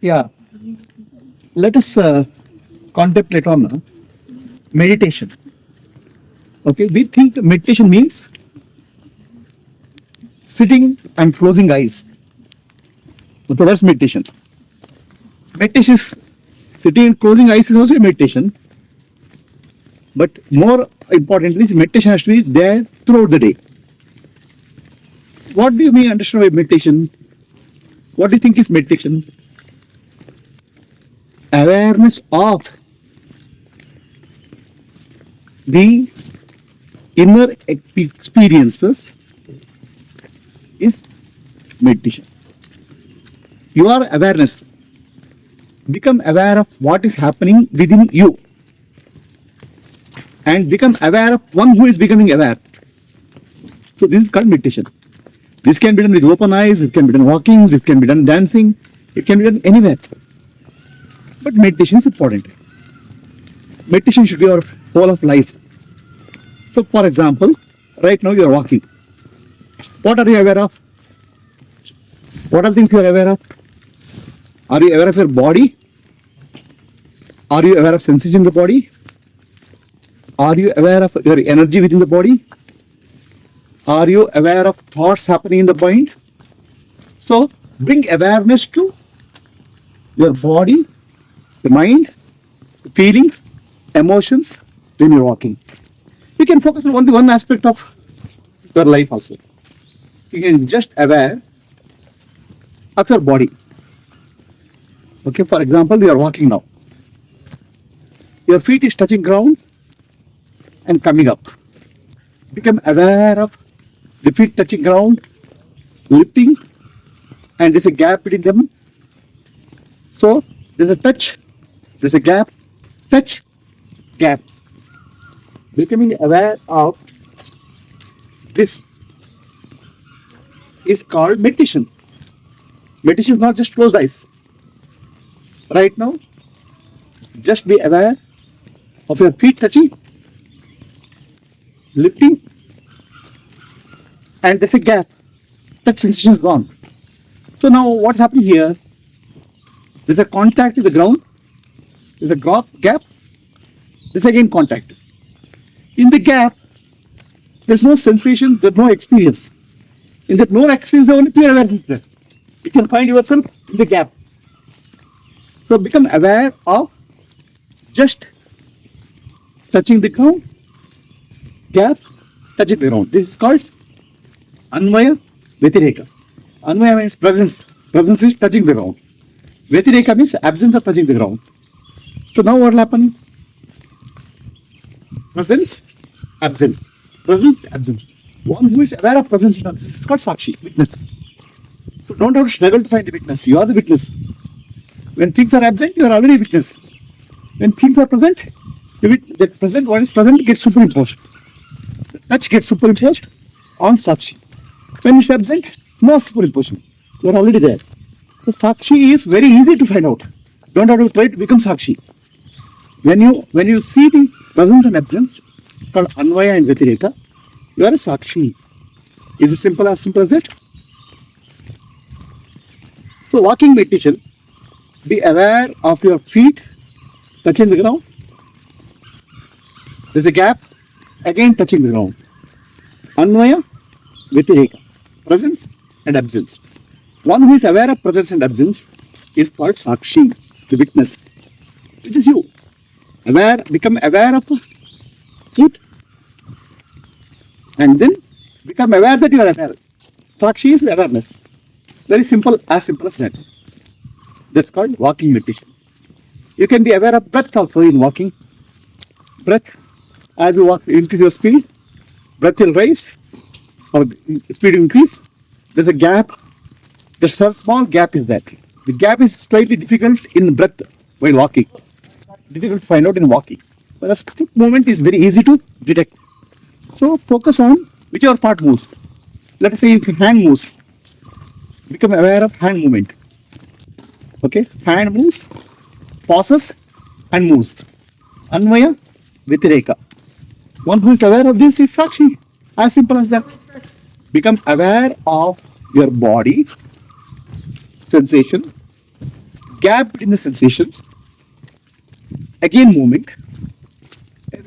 Yeah, let us contemplate on meditation. Okay, we think meditation means sitting and closing eyes. Okay, that's meditation. Meditation is sitting and closing eyes is also a meditation. But more importantly, meditation has to be there throughout the day. What do you mean understand by meditation? What do you think is meditation? Awareness of the inner experiences is meditation. Your awareness. Become aware of what is happening within you. And become aware of one who is becoming aware. So this is called meditation. This can be done with open eyes, it can be done walking, this can be done dancing, it can be done anywhere. But meditation is important. Meditation should be our whole of life. So for example, right now you are walking. What are you aware of? What are things you are aware of? Are you aware of your body? Are you aware of sensation in the body? Are you aware of your energy within the body? Are you aware of thoughts happening in the mind? So bring awareness to your body, the mind, the feelings, emotions when you're walking. You can focus on only one aspect of your life also. You can just aware of your body. Okay, for example, you are walking now. Your feet is touching ground and coming up. Become aware of the feet touching ground, lifting, and there's a gap between them. So there's a touch, there's a gap, touch, gap. Becoming aware of this is called meditation. Meditation is not just closed eyes. Right now, just be aware of your feet touching, lifting, and there's a gap. That sensation is gone. So now what's happening here? There's a contact with the ground, there's a gap, there's again contact. In the gap, there's no sensation, there's no experience. In that no experience, there only pure awareness is there. You can find yourself in the gap. So become aware of just touching the ground, gap, touching the ground. This is called Anvaya Vyatireka. Anvaya means presence. Presence is touching the ground. Vyatireka means absence of touching the ground. So now what will happen? Presence, absence. Presence, absence. One who is aware of presence and absence is called Sakshi, witness. So don't have to struggle to find the witness. You are the witness. When things are absent, you are already witness. When things are present, the present, what is present gets superimposed. The touch gets superimposed on Sakshi. When it's absent, no superimposition. You are already there. So Sakshi is very easy to find out. Don't have to try to become Sakshi. When you see the presence and absence, it's called Anvaya and Vyatireka. You are a Sakshi. Is it simple as that? So walking meditation, be aware of your feet touching the ground. There's a gap, again touching the ground. Anvaya, Vyatireka, presence and absence. One who is aware of presence and absence is called Sakshi, the witness, which is you. Become aware of seat and then become aware that you are aware. Sakshi is awareness. Very simple as that. That's called walking meditation. You can be aware of breath also in walking. Breath, as you walk, you increase your speed, breath will rise or speed will increase. There's a gap. There's a small gap is that. The gap is slightly difficult in breath while walking. Difficult to find out in walking. Whereas foot movement is very easy to detect. So focus on whichever part moves. Let us say if hand moves. Become aware of hand movement. Okay, hand moves, pauses and moves. Anvaya, Vyatireka. One who is aware of this is Sakshi. As simple as that. Become aware of your body, sensation, gap in the sensations, again movement.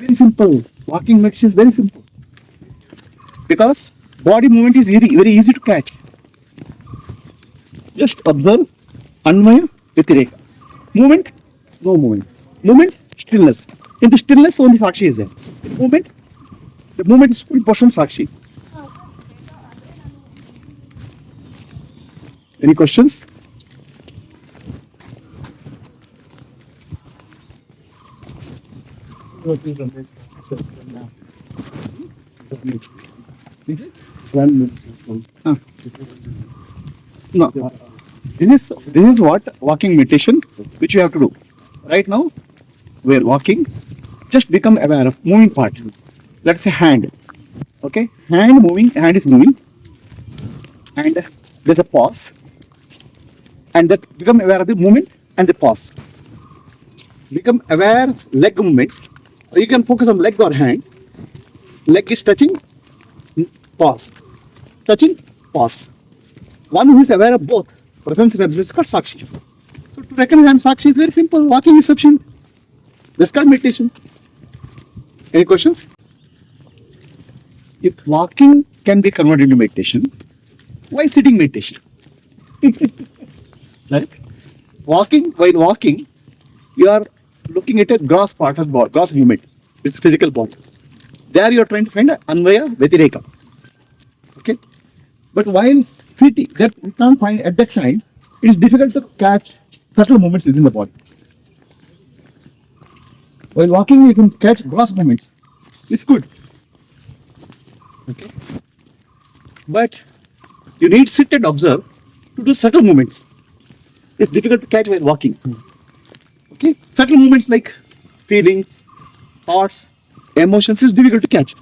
Very simple. Walking meditation is very simple because body movement is very easy to catch. Just observe Anvaya Vichara. Movement, no movement. Movement, stillness. In the stillness, only Sakshi is there. Movement, the movement is 100% Sakshi. Any questions? Is it? No. This is what walking meditation which you have to do. Right now, we are walking. Just become aware of moving part. Let's say hand. Okay, hand moving. Hand is moving, and there's a pause. And that become aware of the movement and the pause. Become aware of leg movement. You can focus on leg or hand. Leg is touching, pause. Touching, pause. One who is aware of both presence and absence is called Sakshi. So to recognize I am Sakshi is very simple. Walking is sufficient. That's called meditation. Any questions? If walking can be converted into meditation, why sitting meditation? Right? While walking, you are looking at a gross part of the body, gross movement. It's physical body. There you are trying to find an Anvaya Vyatireka. Okay? But while sitting, that we can't find at that time, it is difficult to catch subtle movements within the body. While walking, you can catch gross movements. It's good. Okay? But you need to sit and observe to do subtle movements. It's difficult to catch while walking. Okay? Subtle movements like feelings, thoughts, emotions is difficult to catch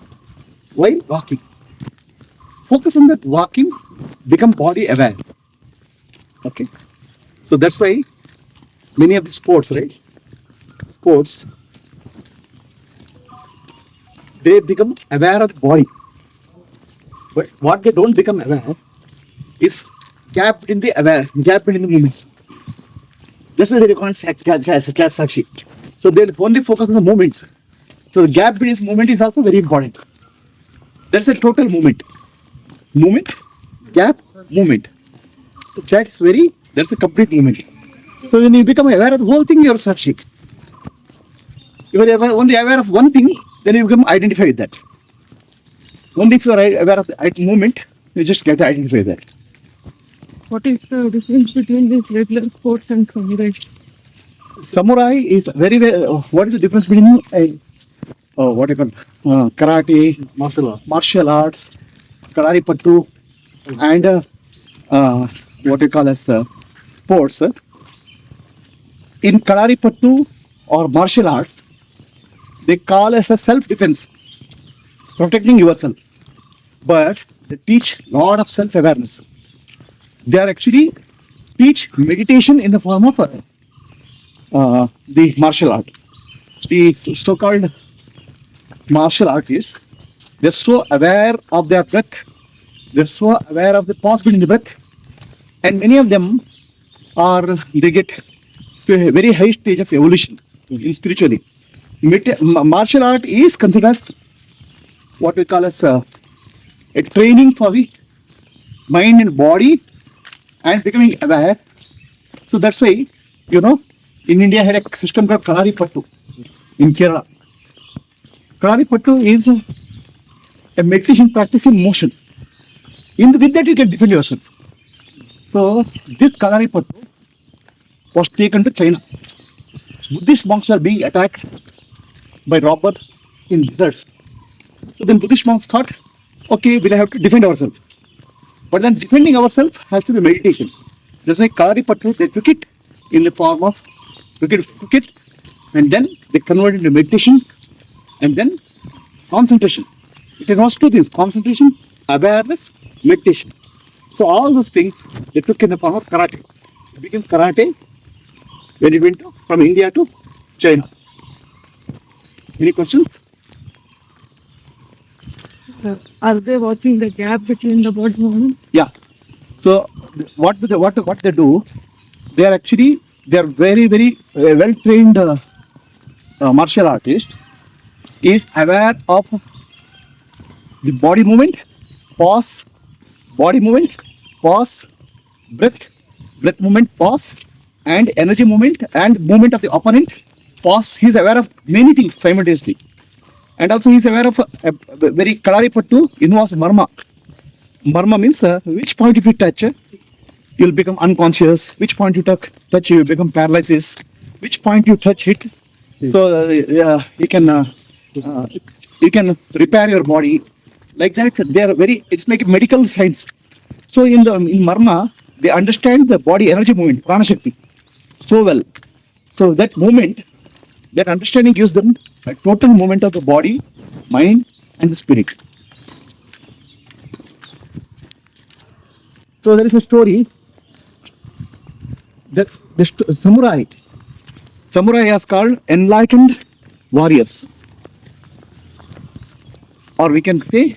while walking. Focus on that walking, become body aware. Okay? So that's why many of the sports, right? Sports, they become aware of the body. But what they don't become aware is gap in the movements. That's why they can't catch Sakshi. So they'll only focus on the movements. So the gap between movement is also very important. That's a total movement. Movement, gap, movement. So that's a complete movement. So when you become aware of the whole thing, you're Sakshi. If you are only aware of one thing, then you become identified with that. Only if you are aware of the movement, you just get to identify that. What is the difference between these regular sports and samurai? Samurai is what is the difference between what you call karate, martial arts, Kalari Pattu, and what you call as sports? In Kalari Pattu or martial arts, they call as a self-defense, protecting yourself. But they teach lot of self-awareness. They are actually teach meditation in the form of the martial art. The so-called martial artists, they're so aware of their breath, they're so aware of the pause between the breath, and many of them they get to a very high stage of evolution in spiritually. Martial art is considered as what we call as a training for the mind and body and becoming aware. So that's why, in India had a system called Kalari Pattu in Kerala. Kalari Pattu is a meditation practice in motion. With that you can defend yourself. So this Kalari Pattu was taken to China. Buddhist monks were being attacked by robbers in deserts. So then Buddhist monks thought, okay, we'll have to defend ourselves. But then defending ourselves has to be meditation. That's why Kalari Pattu, they took it in the form of, took it, and then they converted into meditation, and then concentration. It involves two things: concentration, awareness, meditation. So all those things they took in the form of karate. It became karate when it went from India to China. Any questions? Are they watching the gap between the body movements? Yeah. So what they do, they are actually they are very, very well trained martial artist is aware of the body movement, pause, body movement, pause, breath, breath movement, pause, and energy movement and movement of the opponent, pause. He is aware of many things simultaneously. And also he is aware of a very Kalari Pattu involves marma. Marma means which point if you touch, you will become unconscious. Which point you touch, you will become paralysis. Which point you touch it, so you can repair your body. Like that, they are very. It's like medical science. So in Marma, they understand the body energy movement, prana shakti, so well. So that movement, that understanding gives them a total movement of the body, mind, and the spirit. So there is a story that the samurai is called enlightened warriors, or we can say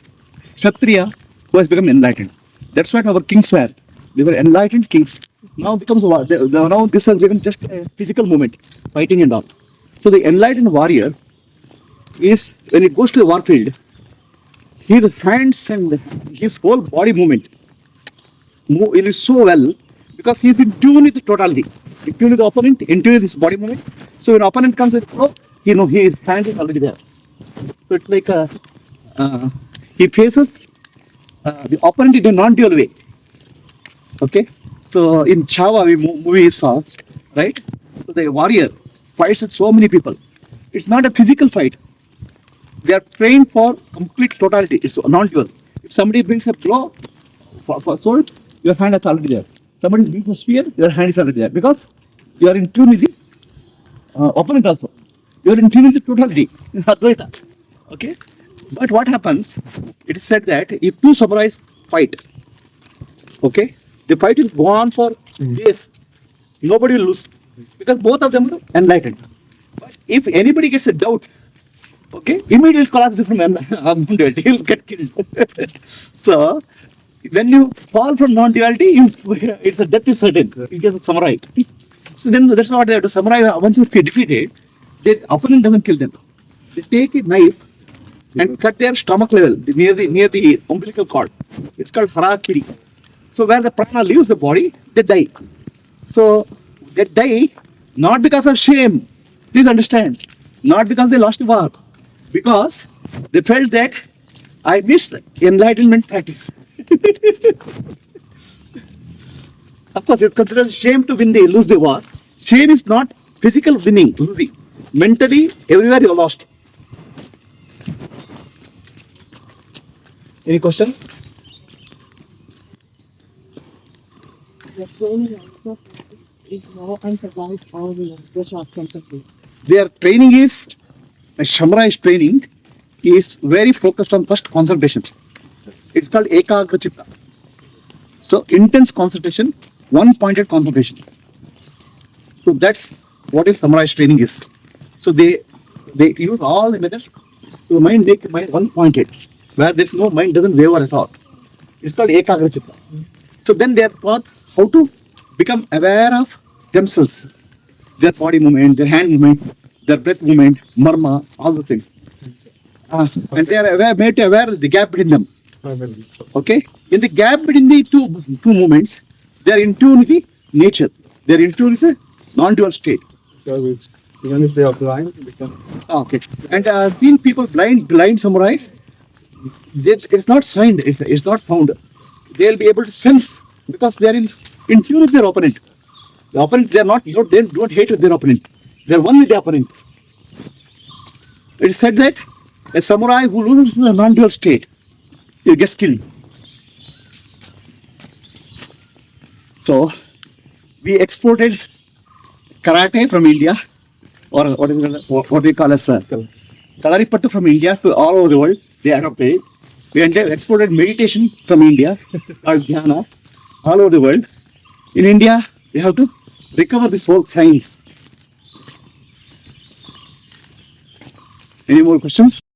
Kshatriya who has become enlightened. That's what our kings were. They were enlightened kings. Now becomes war. Now this has become just a physical movement, fighting and all. So the enlightened warrior is when he goes to the war field, his hands and his whole body movement it is so well because he is in tune with the totality, in tune with the opponent, in tune with his body movement. So when opponent comes with throw, his hand is already there. So it's like he faces the opponent in a non-dual way. Okay, so in Chava movie we saw, right? So the warrior fights with so many people. It's not a physical fight. They are trained for complete totality. It's non-dual. If somebody brings a blow for sword, your hand is already there. Somebody brings a spear, your hand is already there because you are in tune with the opponent also. You are in tune with the totality. Advaita. Okay, but what happens? It is said that if two samurais fight, okay, the fight will go on for days. Nobody will lose because both of them are enlightened. But if anybody gets a doubt, okay, immediately collapse from non-duality, he'll get killed. So when you fall from non-duality, it's a death is certain. You get a samurai. So then that's not what they have to. Samurai, once you defeated, the opponent doesn't kill them. They take a knife and cut their stomach level near the umbilical cord. It's called harakiri. So where the prana leaves the body, they die. So they die not because of shame. Please understand. Not because they lost the war. Because they felt that I missed enlightenment practice. Of course, it's considered shame to lose the war. Shame is not physical winning, losing. Mentally, everywhere you're lost. Any questions? The training also is now and survive all the language of sympathy. Their training is, a samurai's training is very focused on first concentration. It's called ekagra chitta. So intense concentration, one-pointed concentration. So that's what is samurai's training is. So they use all the methods to make the mind one-pointed, where there's no mind doesn't waver at all. It's called ekagra chitta. So then they are taught how to become aware of themselves, their body movement, their hand movement, their breath movement, marma, all those things. And they are made to aware the gap between them. Okay? In the gap between the two movements, they are in tune with the nature. They are in tune with the non-dual state. Even if they are blind, they can. Okay. And seen people blind samurais, it's not signed, it's not found. They'll be able to sense because they are in tune with their opponent. The opponent, they don't hate their opponent. They are one with the opponent. It is said that a samurai who loses the non-dual state, he gets killed. So we exported karate from India, or what we call as Kalari Pattu from India to all over the world. They adopted it. We exported meditation from India or dhyana all over the world. In India, we have to recover this whole science. Any more questions?